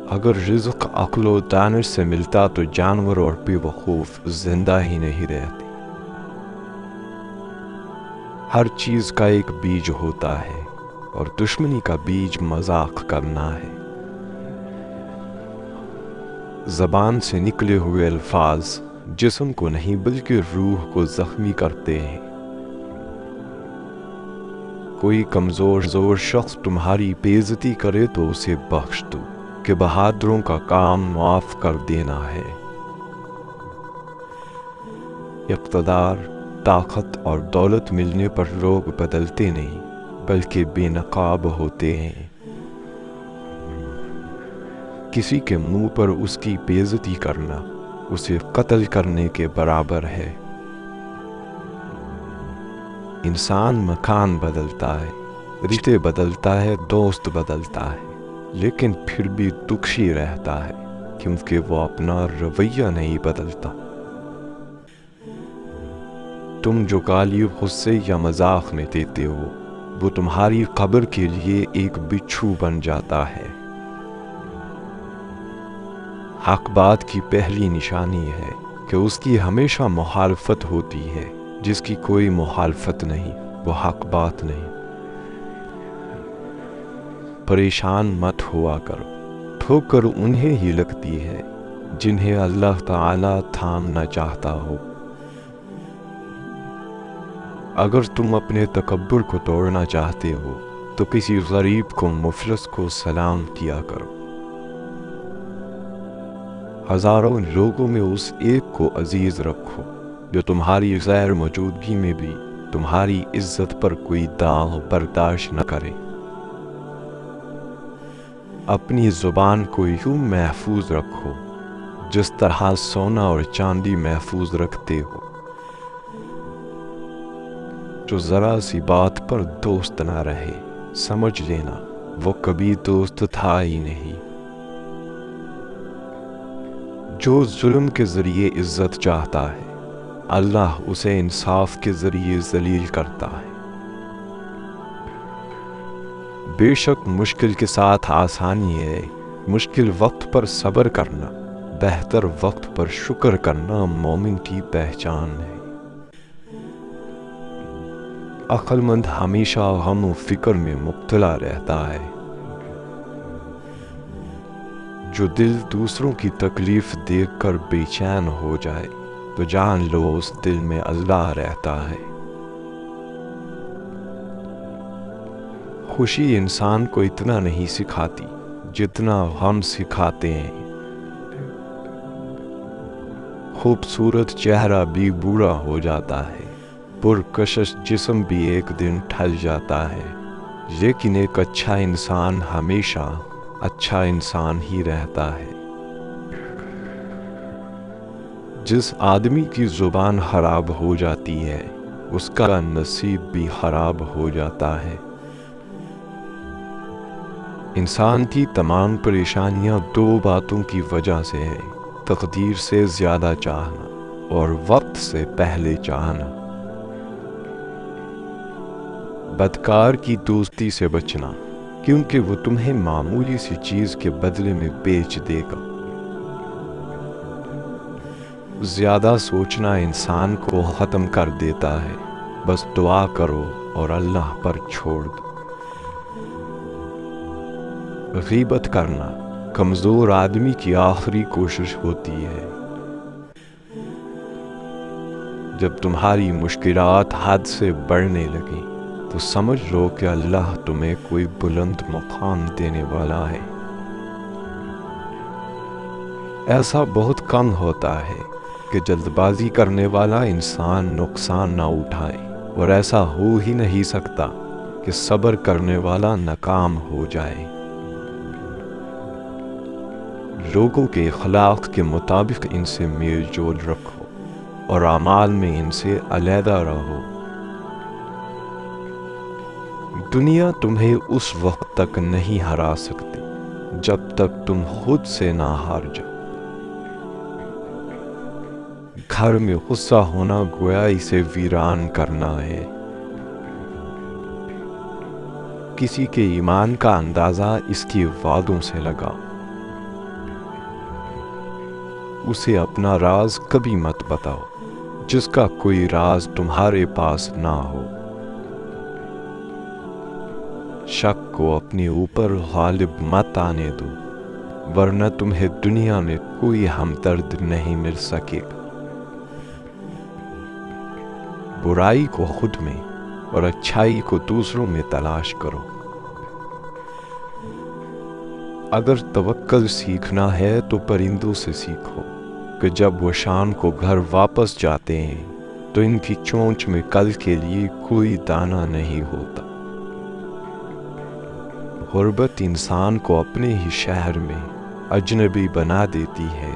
اگر رزق عقل و دانش سے ملتا تو جانور اور بے وقوف زندہ ہی نہیں رہتے۔ ہر چیز کا ایک بیج ہوتا ہے اور دشمنی کا بیج مذاق کرنا ہے۔ زبان سے نکلے ہوئے الفاظ جسم کو نہیں بلکہ روح کو زخمی کرتے ہیں۔ کوئی کمزور شخص تمہاری بے عزتی کرے تو اسے بخش دو کہ بہادروں کا کام معاف کر دینا ہے۔ اقتدار، طاقت اور دولت ملنے پر لوگ بدلتے نہیں بلکہ بے نقاب ہوتے ہیں۔ کسی کے منہ پر اس کی بے عزتی کرنا اسے قتل کرنے کے برابر ہے۔ انسان مکان بدلتا ہے، رشتے بدلتا ہے، دوست بدلتا ہے، لیکن پھر بھی دکھی رہتا ہے کیونکہ وہ اپنا رویہ نہیں بدلتا۔ تم جو گالی غصے یا مذاق میں دیتے ہو وہ تمہاری قبر کے لیے ایک بچھو بن جاتا ہے۔ حق بات کی پہلی نشانی ہے کہ اس کی ہمیشہ مخالفت ہوتی ہے، جس کی کوئی مخالفت نہیں وہ حق بات نہیں۔ پریشان مت ہوا کرو، ٹھوکر انہیں ہی لگتی ہے جنہیں اللہ تعالیٰ تھامنا چاہتا ہو۔ اگر تم اپنے تکبر کو توڑنا چاہتے ہو تو کسی غریب کو، مفلس کو سلام کیا کرو۔ ہزاروں لوگوں میں اس ایک کو عزیز رکھو جو تمہاری غیر موجودگی میں بھی تمہاری عزت پر کوئی داغ برداشت نہ کرے۔ اپنی زبان کو یوں محفوظ رکھو جس طرح سونا اور چاندی محفوظ رکھتے ہو۔ جو ذرا سی بات پر دوست نہ رہے سمجھ لینا وہ کبھی دوست تھا ہی نہیں۔ جو ظلم کے ذریعے عزت چاہتا ہے اللہ اسے انصاف کے ذریعے ذلیل کرتا ہے۔ بے شک مشکل کے ساتھ آسانی ہے، مشکل وقت پر صبر کرنا، بہتر وقت پر شکر کرنا مومن کی پہچان ہے۔ عقل مند ہمیشہ غم و فکر میں مبتلا رہتا ہے۔ جو دل دوسروں کی تکلیف دیکھ کر بے چین ہو جائے تو جان لو اس دل میں اللہ رہتا ہے۔ خوشی انسان کو اتنا نہیں سکھاتی جتنا غم سکھاتے ہیں۔ خوبصورت چہرہ بھی بوڑھا ہو جاتا ہے، پرکشش جسم بھی ایک دن ڈھل جاتا ہے، لیکن ایک اچھا انسان ہمیشہ اچھا انسان ہی رہتا ہے۔ جس آدمی کی زبان خراب ہو جاتی ہے اس کا نصیب بھی خراب ہو جاتا ہے۔ انسان کی تمام پریشانیاں دو باتوں کی وجہ سے ہیں: تقدیر سے زیادہ چاہنا اور وقت سے پہلے چاہنا۔ بدکار کی دوستی سے بچنا کیونکہ وہ تمہیں معمولی سی چیز کے بدلے میں بیچ دے گا۔ زیادہ سوچنا انسان کو ختم کر دیتا ہے، بس دعا کرو اور اللہ پر چھوڑ دو۔ غیبت کرنا کمزور آدمی کی آخری کوشش ہوتی ہے۔ جب تمہاری مشکلات حد سے بڑھنے لگیں تو سمجھ لو کہ اللہ تمہیں کوئی بلند مقام دینے والا ہے۔ ایسا بہت کم ہوتا ہے کہ جلد بازی کرنے والا انسان نقصان نہ اٹھائے، اور ایسا ہو ہی نہیں سکتا کہ صبر کرنے والا ناکام ہو جائے۔ لوگوں کے اخلاق کے مطابق ان سے میل جول رکھو اور اعمال میں ان سے علیحدہ رہو۔ دنیا تمہیں اس وقت تک نہیں ہرا سکتی جب تک تم خود سے نہ ہار جاؤ۔ گھر میں غصہ ہونا گویا اسے ویران کرنا ہے۔ کسی کے ایمان کا اندازہ اس کی وعدوں سے لگا۔ اسے اپنا راز کبھی مت بتاؤ جس کا کوئی راز تمہارے پاس نہ ہو۔ شک کو اپنے اوپر غالب مت آنے دو، ورنہ تمہیں دنیا میں کوئی ہمدرد نہیں مل سکے گا۔ برائی کو خود میں اور اچھائی کو دوسروں میں تلاش کرو۔ اگر توکل سیکھنا ہے تو پرندوں سے سیکھو کہ جب وہ شام کو گھر واپس جاتے ہیں تو ان کی چونچ میں کل کے لیے کوئی دانہ نہیں ہوتا۔ غربت انسان کو اپنے ہی شہر میں اجنبی بنا دیتی ہے۔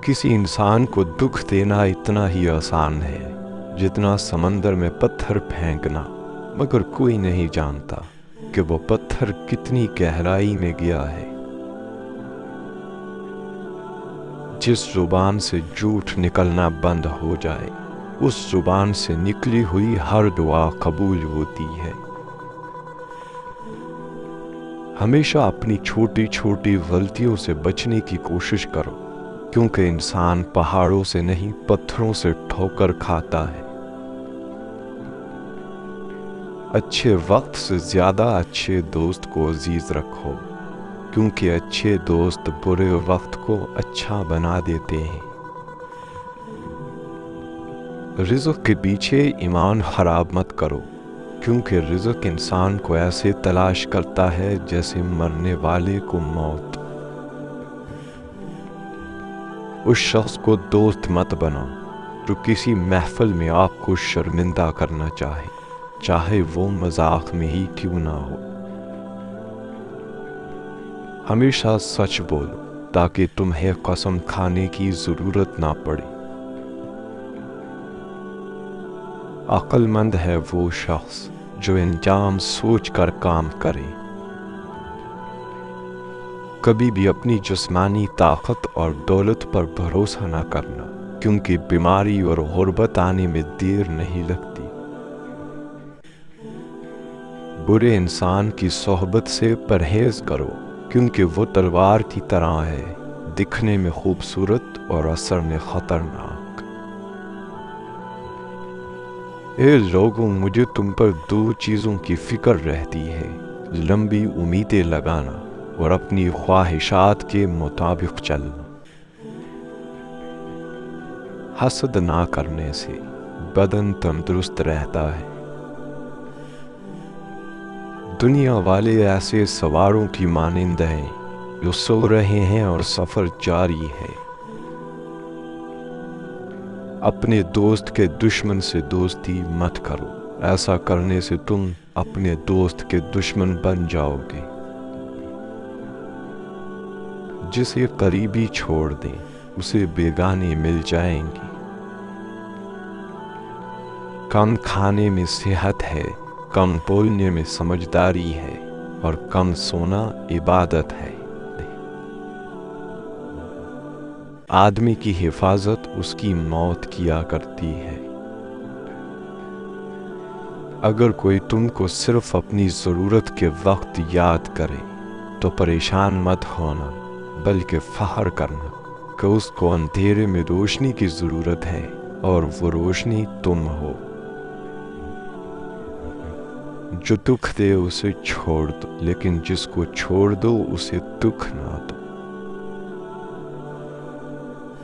کسی انسان کو دکھ دینا اتنا ہی آسان ہے جتنا سمندر میں پتھر پھینکنا، مگر کوئی نہیں جانتا کہ وہ پتھر کتنی گہرائی میں گیا ہے۔ جس زبان سے جھوٹ نکلنا بند ہو جائے، اس زبان سے نکلی ہوئی ہر دعا قبول ہوتی ہے۔ ہمیشہ اپنی چھوٹی چھوٹی غلطیوں سے بچنے کی کوشش کرو، کیونکہ انسان پہاڑوں سے نہیں پتھروں سے ٹھوکر کھاتا ہے۔ اچھے وقت سے زیادہ اچھے دوست کو عزیز رکھو، کیونکہ اچھے دوست برے وقت کو اچھا بنا دیتے ہیں۔ رزق کے پیچھے ایمان خراب مت کرو، کیونکہ رزق انسان کو ایسے تلاش کرتا ہے جیسے مرنے والے کو موت۔ اس شخص کو دوست مت بناؤ جو کسی محفل میں آپ کو شرمندہ کرنا چاہے وہ مذاق میں ہی کیوں نہ ہو۔ ہمیشہ سچ بولو تاکہ تمہیں قسم کھانے کی ضرورت نہ پڑے۔ عقل مند ہے وہ شخص جو انجام سوچ کر کام کرے۔ کبھی بھی اپنی جسمانی طاقت اور دولت پر بھروسہ نہ کرنا، کیونکہ بیماری اور غربت آنے میں دیر نہیں لگتی۔ برے انسان کی صحبت سے پرہیز کرو، کیونکہ وہ تلوار کی طرح ہے، دکھنے میں خوبصورت اور اثر میں خطرناک۔ اے لوگوں، مجھے تم پر دو چیزوں کی فکر رہتی ہے: لمبی امیدیں لگانا اور اپنی خواہشات کے مطابق چلنا۔ حسد نہ کرنے سے بدن تندرست رہتا ہے۔ دنیا والے ایسے سواروں کی مانند ہیں جو سو رہے ہیں اور سفر جاری ہے۔ اپنے دوست کے دشمن سے دوستی مت کرو، ایسا کرنے سے تم اپنے دوست کے دشمن بن جاؤ گے۔ جسے قریبی چھوڑ دیں اسے بیگانے مل جائیں گے۔ کم کھانے میں صحت ہے، کم بولنے میں سمجھداری ہے، اور کم سونا عبادت ہے۔ آدمی کی حفاظت اس کی موت کیا کرتی ہے۔ اگر کوئی تم کو صرف اپنی ضرورت کے وقت یاد کرے تو پریشان مت ہونا، بلکہ فخر کرنا کہ اس کو اندھیرے میں روشنی کی ضرورت ہے اور وہ روشنی تم ہو۔ جو دکھ دے اسے چھوڑ دو، لیکن جس کو چھوڑ دو اسے دکھ نہ دو۔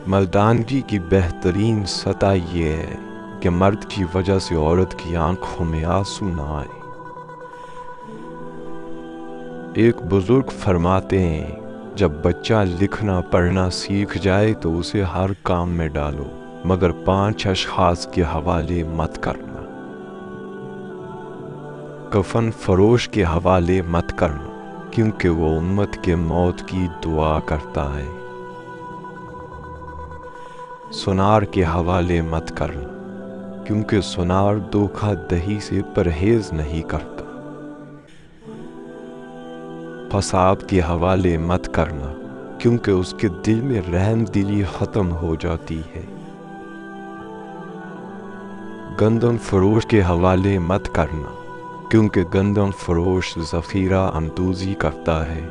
مردانگی کی بہترین سطح یہ ہے کہ مرد کی وجہ سے عورت کی آنکھوں میں آنسو نہ آئے۔ ایک بزرگ فرماتے ہیں، جب بچہ لکھنا پڑھنا سیکھ جائے تو اسے ہر کام میں ڈالو، مگر 5 اشخاص کے حوالے مت کرنا۔ کفن فروش کے حوالے مت کرنا، کیونکہ وہ امت کے موت کی دعا کرتا ہے۔ سنار کے حوالے مت کرنا، کیونکہ سنار دھوکہ دہی سے پرہیز نہیں کرتا۔ فساد کے حوالے مت کرنا، کیونکہ اس کے دل میں رحم دلی ختم ہو جاتی ہے۔ گندم فروش کے حوالے مت کرنا، کیونکہ گندم فروش ذخیرہ اندوزی کرتا ہے۔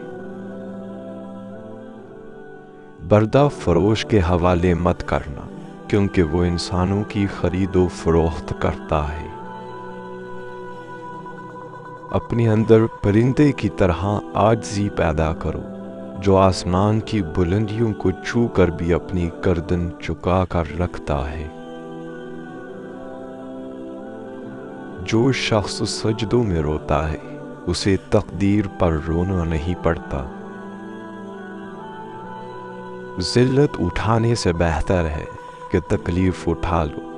بردہ فروش کے حوالے مت کرنا، کیونکہ وہ انسانوں کی خرید و فروخت کرتا ہے۔ اپنے اندر پرندے کی طرح عاجزی پیدا کرو، جو آسمان کی بلندیوں کو چھو کر بھی اپنی گردن جھکا کر رکھتا ہے۔ جو شخص سجدوں میں روتا ہے اسے تقدیر پر رونا نہیں پڑتا۔ ذلت اٹھانے سے بہتر ہے کہ تکلیف اٹھا لو۔